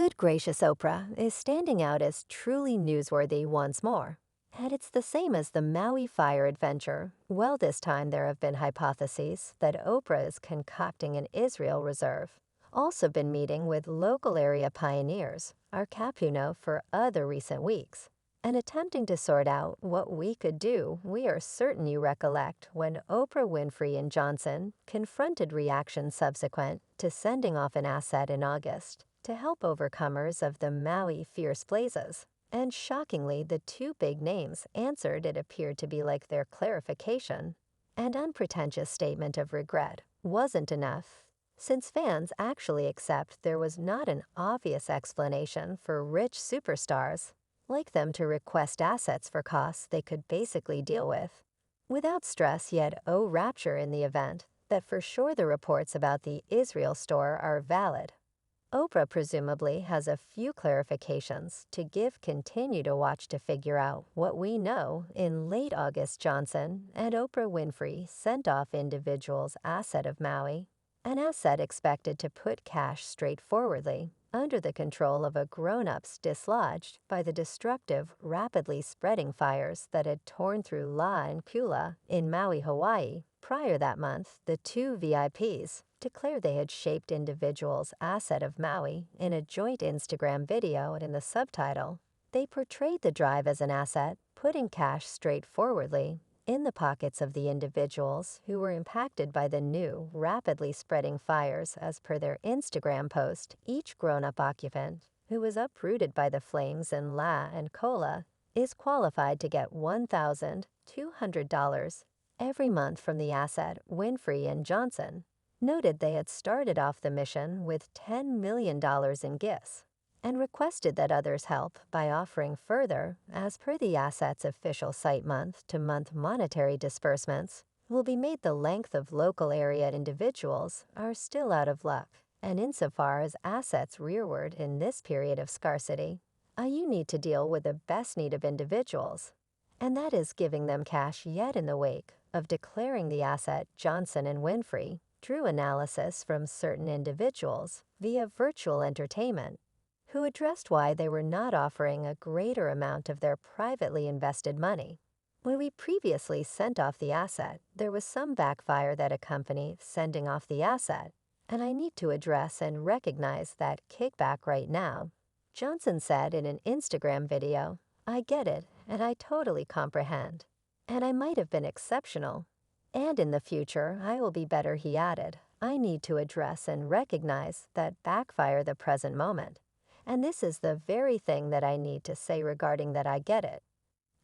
Good gracious Oprah is standing out as truly newsworthy once more. And it's the same as the Maui fire adventure. Well, this time there have been hypotheses that Oprah is concocting an Israel reserve. Also been meeting with local area pioneers, our Capuno, for other recent weeks. And attempting to sort out what we could do, we are certain you recollect when Oprah Winfrey and Johnson confronted reaction subsequent to sending off an asset in August to help overcomers of the Maui fierce blazes. And shockingly, the two big names answered it appeared to be like their clarification and unpretentious statement of regret wasn't enough, since fans actually accept there was not an obvious explanation for rich superstars like them to request assets for costs they could basically deal with, without stress yet rapture in the event that for sure the reports about the Israel store are valid. Oprah presumably has a few clarifications to give. Continue to watch to figure out what we know. In late August, Johnson and Oprah Winfrey sent off individuals' asset of Maui, an asset expected to put cash straightforwardly under the control of a grown-ups dislodged by the destructive, rapidly spreading fires that had torn through La and Kula in Maui, Hawaii. Prior that month, the two VIPs declared they had shaped individuals' asset of Maui in a joint Instagram video, and in the subtitle, they portrayed the drive as an asset, putting cash straightforwardly in the pockets of the individuals who were impacted by the new, rapidly spreading fires. As per their Instagram post, each grown-up occupant who was uprooted by the flames in La and Kola is qualified to get $1,200 every month from the asset. Winfrey and Johnson noted they had started off the mission with $10 million in gifts and requested that others help by offering further. As per the asset's official site, month-to-month monetary disbursements will be made. The length of local area individuals are still out of luck, and insofar as assets rearward in this period of scarcity, you need to deal with the best need of individuals, and that is giving them cash. Yet in the wake of declaring the asset, Johnson and Winfrey drew analysis from certain individuals via virtual entertainment who addressed why they were not offering a greater amount of their privately invested money. When we previously sent off the asset, there was some backfire that accompanied sending off the asset, and I need to address and recognize that kickback right now. Johnson said in an Instagram video, "I get it, and I totally comprehend. And I might have been exceptional. And in the future, I will be better," he added. "I need to address and recognize that backfire the present moment. And this is the very thing that I need to say regarding that. I get it.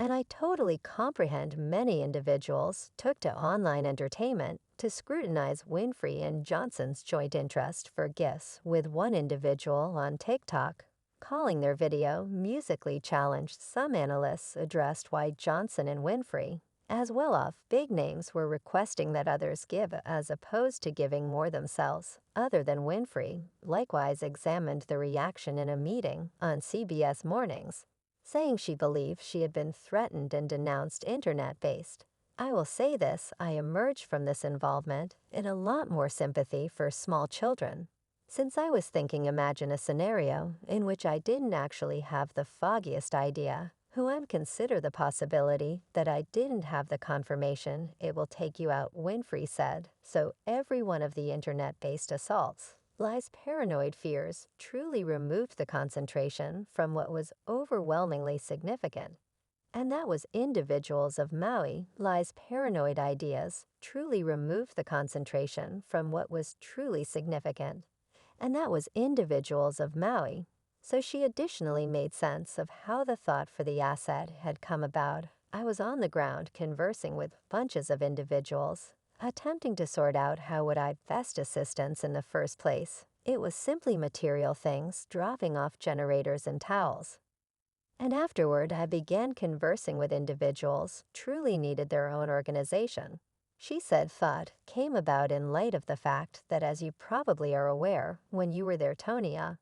And I totally comprehend." Many individuals took to online entertainment to scrutinize Winfrey and Johnson's joint interest for gifts, with one individual on TikTok calling their video musically challenged. Some analysts addressed why Johnson and Winfrey, as well off big names, were requesting that others give as opposed to giving more themselves. Other than Winfrey, likewise examined the reaction in a meeting on CBS Mornings, saying she believed she had been threatened and denounced internet-based. "I will say this, I emerged from this involvement in a lot more sympathy for small children. Since I was thinking, imagine a scenario in which I didn't actually have the foggiest idea who, and consider the possibility that I didn't have the confirmation it will take you out," Winfrey said. So every one of the internet-based assaults lies paranoid fears truly removed the concentration from what was overwhelmingly significant. And that was individuals of Maui. Lies paranoid ideas truly removed the concentration from what was truly significant. And that was individuals of Maui. So she additionally made sense of how the thought for the asset had come about. "I was on the ground conversing with bunches of individuals, attempting to sort out how would I best assistance in the first place. It was simply material things, dropping off generators and towels. And afterward, I began conversing with individuals truly needed their own organization." She said thought came about in light of the fact that, as you probably are aware when you were there, Tonia,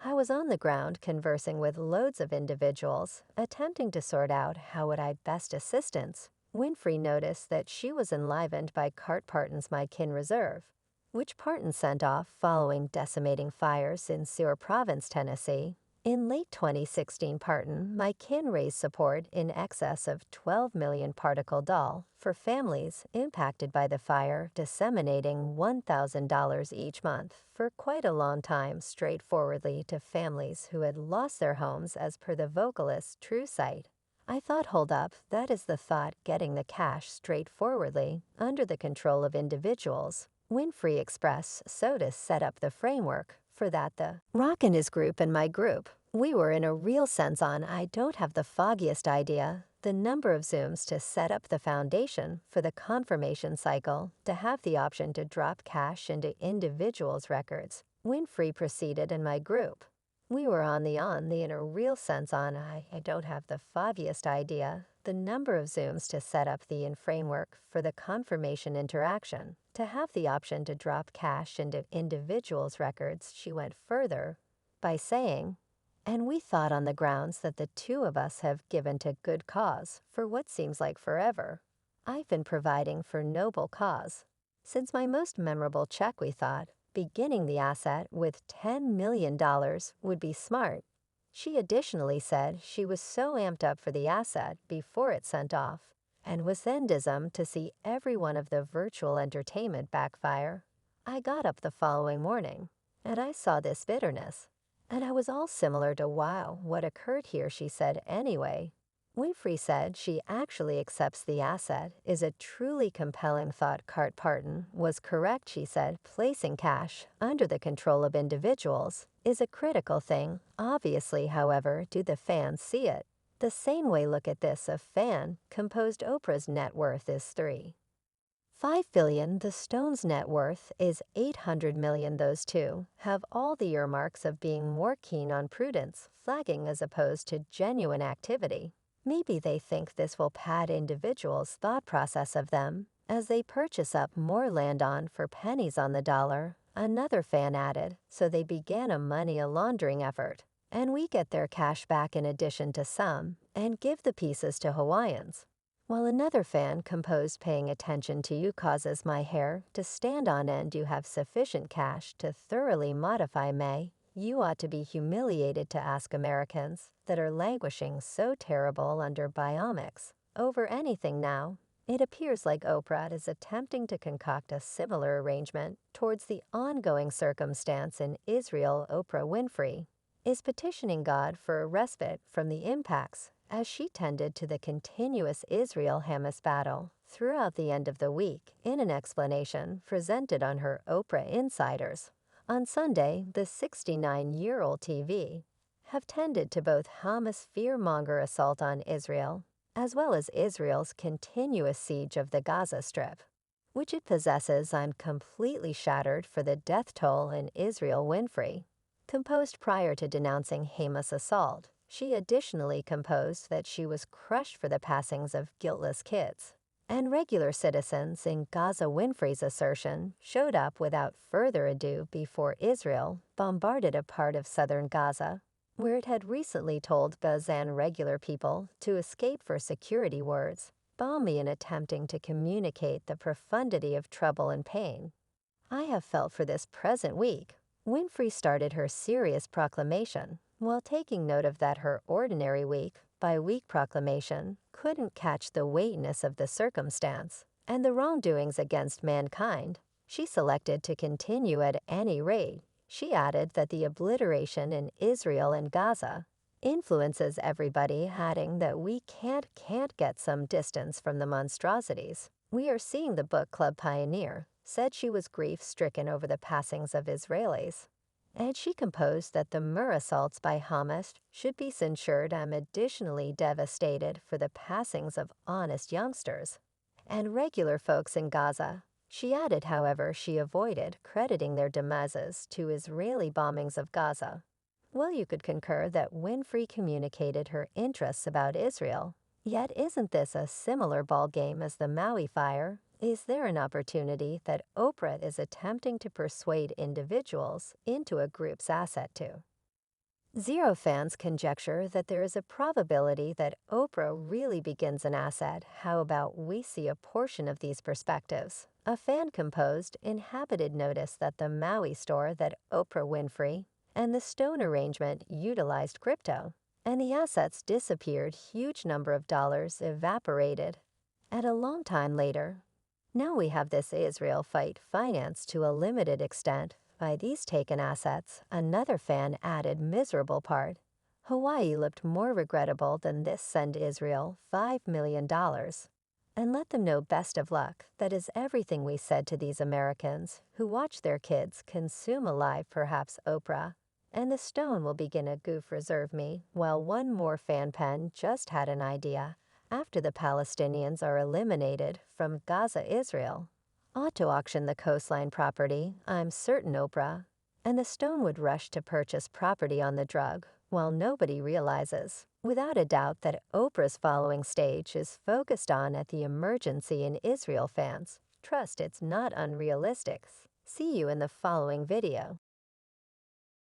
"I was on the ground conversing with loads of individuals, attempting to sort out how would I best assistance." Winfrey noticed that she was enlivened by Cart Parton's My Kin Reserve, which Parton sent off following decimating fires in Seward Province, Tennessee. In late 2016, Parton, my kin raised support in excess of 12 million particle doll for families impacted by the fire, disseminating $1,000 each month for quite a long time straightforwardly to families who had lost their homes, as per the vocalist's true site. I thought, hold up, that is the thought, getting the cash straightforwardly under the control of individuals. Winfrey Express Sodas set up the framework for that. The Rock and his group and my group, we were in a real sense on, I don't have the foggiest idea, the number of Zooms to set up the foundation for the confirmation cycle to have the option to drop cash into individuals' records. Winfrey proceeded and my group. We were on the in a real sense on, I don't have the foggiest idea, the number of Zooms to set up the in framework for the confirmation interaction, to have the option to drop cash into individuals' records. She went further by saying, and we thought on the grounds that the two of us have given to good cause for what seems like forever. I've been providing for noble cause. Since my most memorable check, we thought, beginning the asset with $10 million would be smart. She additionally said she was so amped up for the asset before it sent off, and was then dismayed to see every one of the virtual entertainment backfire. I got up the following morning, and I saw this bitterness, and I was all similar to, wow, what occurred here, she said anyway. Winfrey said she actually accepts the asset is a truly compelling thought. Cart Parton was correct, she said. Placing cash under the control of individuals is a critical thing. Obviously, however, do the fans see it the same way? Look at this. A fan composed Oprah's net worth is $3.5 billion. The Stones' net worth is $800 million. Those two have all the earmarks of being more keen on prudence, flagging as opposed to genuine activity. Maybe they think this will pad individuals' thought process of them as they purchase up more land on for pennies on the dollar, another fan added, so they began a money laundering effort. And we get their cash back in addition to some, and give the pieces to Hawaiians. While another fan composed, paying attention to you causes my hair to stand on end. You have sufficient cash to thoroughly modify May. You ought to be humiliated to ask Americans that are languishing so terrible under biomics over anything now. It appears like Oprah is attempting to concoct a similar arrangement towards the ongoing circumstance in Israel. Oprah Winfrey is petitioning God for a respite from the impacts as she tended to the continuous Israel-Hamas battle throughout the end of the week. In an explanation presented on her Oprah Insiders on Sunday, the 69-year-old TV have tended to both Hamas' fear-monger assault on Israel, as well as Israel's continuous siege of the Gaza Strip, which it possesses. I'm completely shattered for the death toll in Israel. Winfrey composed prior to denouncing Hamas' assault. She additionally composed that she was crushed for the passings of guiltless kids and regular citizens in Gaza. Winfrey's assertion showed up without further ado before Israel bombarded a part of southern Gaza, where it had recently told Gazan regular people to escape for security. Words balmy in attempting to communicate the profundity of trouble and pain I have felt for this present week. Winfrey started her serious proclamation while taking note of that her ordinary week-by-week proclamation couldn't catch the weightiness of the circumstance and the wrongdoings against mankind. She selected to continue at any rate. She added that the obliteration in Israel and Gaza influences everybody, adding that we can't get some distance from the monstrosities. We are seeing. The book club pioneer said she was grief-stricken over the passings of Israelis, and she composed that the Mur assaults by Hamas should be censured. I'm additionally devastated for the passings of honest youngsters and regular folks in Gaza. She added, however, she avoided crediting their demises to Israeli bombings of Gaza. Well, you could concur that Winfrey communicated her interests about Israel. Yet isn't this a similar ballgame as the Maui fire? Is there an opportunity that Oprah is attempting to persuade individuals into a group's asset to? Zero fans conjecture that there is a probability that Oprah really begins an asset. How about we see a portion of these perspectives A fan-composed, inhabited notice that the Maui store that Oprah Winfrey and the stone arrangement utilized crypto, and the assets disappeared, huge number of dollars evaporated. At a long time later, now we have this Israel fight financed to a limited extent by these taken assets. Another fan added miserable part. Hawaii looked more regrettable than this. Send Israel $5 million. And let them know best of luck. That is everything we said to these Americans who watch their kids consume alive perhaps Oprah. And the stone will begin a goof reserve me, while one more fan pen just had an idea. After the Palestinians are eliminated from Gaza, Israel ought to auction the coastline property, I'm certain Oprah, and the stone would rush to purchase property on the drug, while nobody realizes, without a doubt, that Oprah's following stage is focused on at the emergency in Israel fans. Trust it's not unrealistic. See you in the following video.